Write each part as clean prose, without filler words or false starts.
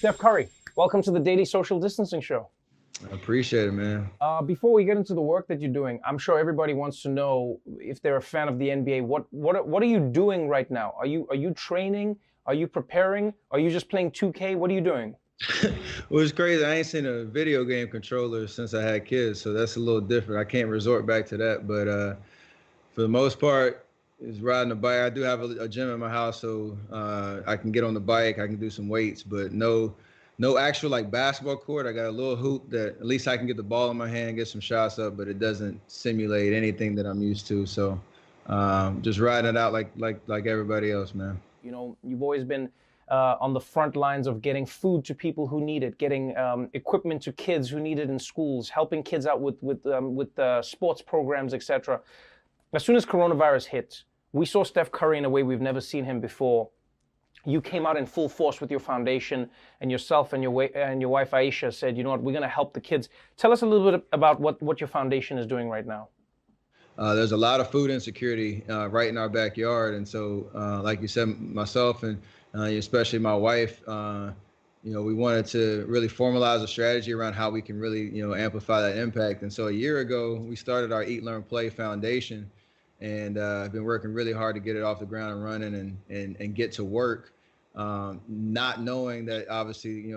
Steph Curry, welcome to the Daily Social Distancing Show. I appreciate it, man. Before we get into the work that you're doing, I'm sure everybody wants to know if they're a fan of the NBA. What are you doing right now? Are you training? Are you preparing? Are you just playing 2K? What are you doing? Well, it's crazy. I ain't seen a video game controller since I had kids, so that's a little different. I can't resort back to that, but for the most part, it's riding a bike. I do have a gym in my house, so I can get on the bike. I can do some weights, but no actual like basketball court. I got a little hoop that at least I can get the ball in my hand, get some shots up, but it doesn't simulate anything that I'm used to. So just riding it out like everybody else, man. You know, you've always been on the front lines of getting food to people who need it, getting equipment to kids who need it in schools, helping kids out with sports programs, etc. As soon as coronavirus hit, we saw Steph Curry in a way we've never seen him before. You came out in full force with your foundation, and yourself and your wife Aisha said, you know what, we're going to help the kids. Tell us a little bit about what your foundation is doing right now. There's a lot of food insecurity right in our backyard, and so like you said, myself and especially my wife, we wanted to really formalize a strategy around how we can really amplify that impact. And so a year ago, we started our Eat, Learn, Play Foundation, and I've been working really hard to get it off the ground and running and get to work, not knowing that obviously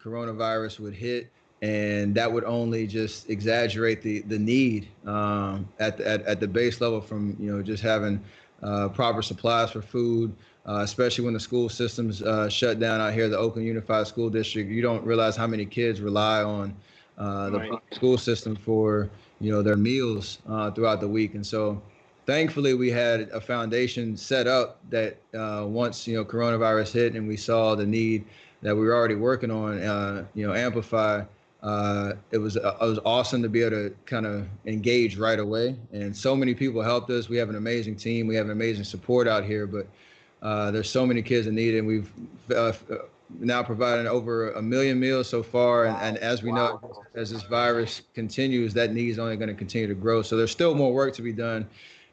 coronavirus would hit, and that would only just exaggerate the need at the base level from just having proper supplies for food, especially when the school systems shut down out here, the Oakland Unified School District. You don't realize how many kids rely on the school system for their meals throughout the week. And so thankfully we had a foundation set up that once coronavirus hit and we saw the need that we were already working on amplify, it was awesome to be able to kind of engage right away. And so many people helped us. We have an amazing team. We have an amazing support out here, but there's so many kids in need, and we've now provided over 1 million meals so far. And as we know, as this virus continues, that need is only going to continue to grow. So there's still more work to be done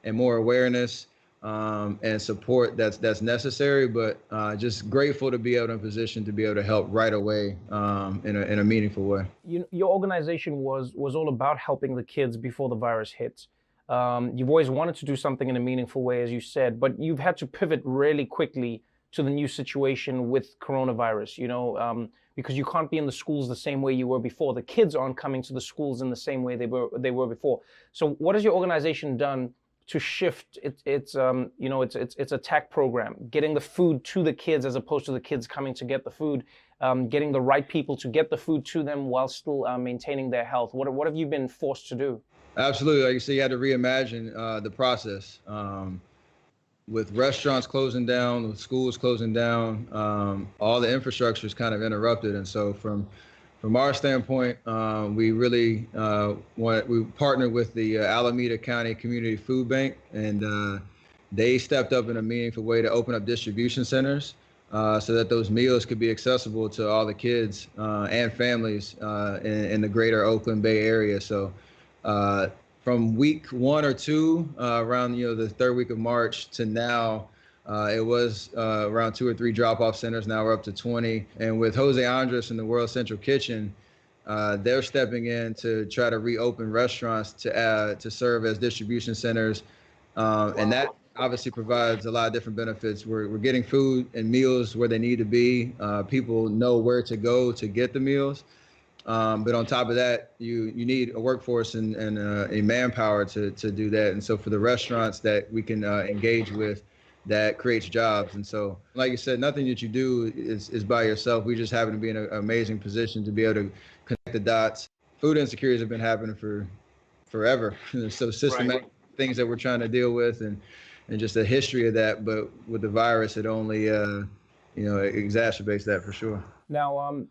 and more awareness and support that's necessary, but just grateful to be able in a position to be able to help right away in a meaningful way. Your organization was all about helping the kids before the virus hit. You've always wanted to do something in a meaningful way, as you said, but you've had to pivot really quickly to the new situation with coronavirus, because you can't be in the schools the same way you were before. The kids aren't coming to the schools in the same way they were before. So what has your organization done to shift its attack program, getting the food to the kids as opposed to the kids coming to get the food, getting the right people to get the food to them while still maintaining their health? What have you been forced to do? Absolutely. Like you said, you had to reimagine the process. With restaurants closing down, with schools closing down, all the infrastructure is kind of interrupted. And so from our standpoint, we really we partnered with the Alameda County Community Food Bank, and they stepped up in a meaningful way to open up distribution centers so that those meals could be accessible to all the kids and families in the greater Oakland Bay area. So from week 1 or 2, around the third week of March to now, it was around 2 or 3 drop-off centers. Now we're up to 20. And with Jose Andres and the World Central Kitchen, they're stepping in to try to reopen restaurants to serve as distribution centers. And that obviously provides a lot of different benefits. We're getting food and meals where they need to be. People know where to go to get the meals. But on top of that, you need a workforce and a manpower to do that. And so for the restaurants that we can engage with, that creates jobs. And so, like you said, nothing that you do is by yourself. We just happen to be in an amazing position to be able to connect the dots. Food insecurities have been happening for forever. So systematic things that we're trying to deal with and just a history of that. But with the virus, it only, it exacerbates that for sure. Now,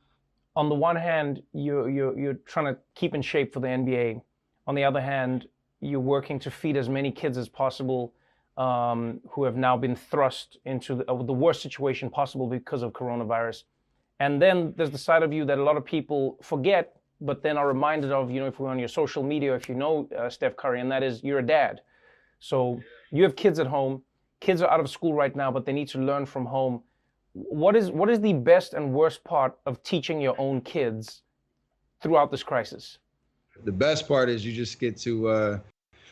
on the one hand, you're trying to keep in shape for the NBA. On the other hand, you're working to feed as many kids as possible who have now been thrust into the worst situation possible because of coronavirus. And then there's the side of you that a lot of people forget, but then are reminded of, if we're on your social media, if you know Steph Curry, and that is you're a dad. So you have kids at home. Kids are out of school right now, but they need to learn from home. what is the best and worst part of teaching your own kids throughout this crisis? The best part is you just get to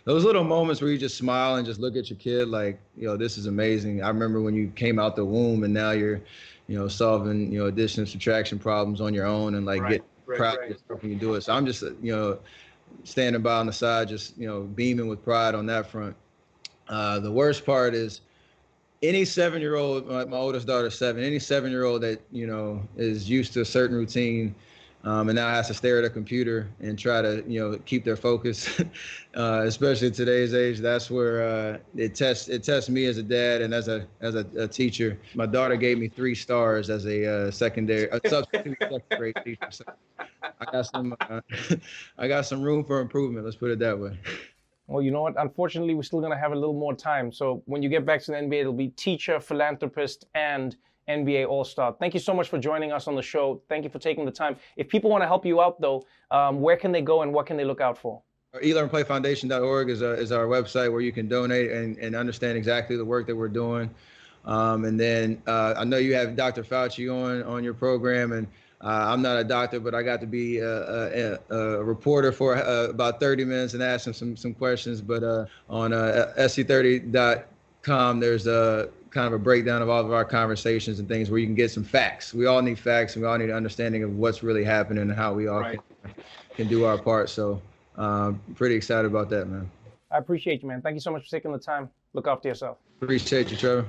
those little moments where you just smile and just look at your kid like, this is amazing. I remember when you came out the womb and now you're, solving, addition and subtraction problems on your own and like get proud of yourself when you do it. So I'm just, standing by on the side, just, beaming with pride on that front. The worst part is any 7-year-old, my oldest daughter's 7, any 7-year-old that, is used to a certain routine, and now has to stare at a computer and try to, keep their focus, especially in today's age. That's where it tests me as a dad and as a teacher. My daughter gave me 3 stars as a substitute second grade teacher. So I got some room for improvement. Let's put it that way. Well, you know what? Unfortunately, we're still going to have a little more time. So when you get back to the NBA, it'll be teacher, philanthropist, and NBA All-Star. Thank you so much for joining us on the show. Thank you for taking the time. If people want to help you out, though, where can they go and what can they look out for? eLearnPlayFoundation.org is our website where you can donate and understand exactly the work that we're doing. And then I know you have Dr. Fauci on your program, and I'm not a doctor, but I got to be a reporter for about 30 minutes and ask him some questions. But on SC30.com, there's a kind of a breakdown of all of our conversations and things where you can get some facts. We all need facts, and we all need an understanding of what's really happening and how we all can do our part. So pretty excited about that, man. I appreciate you, man. Thank you so much for taking the time. Look after yourself. Appreciate you, Trevor.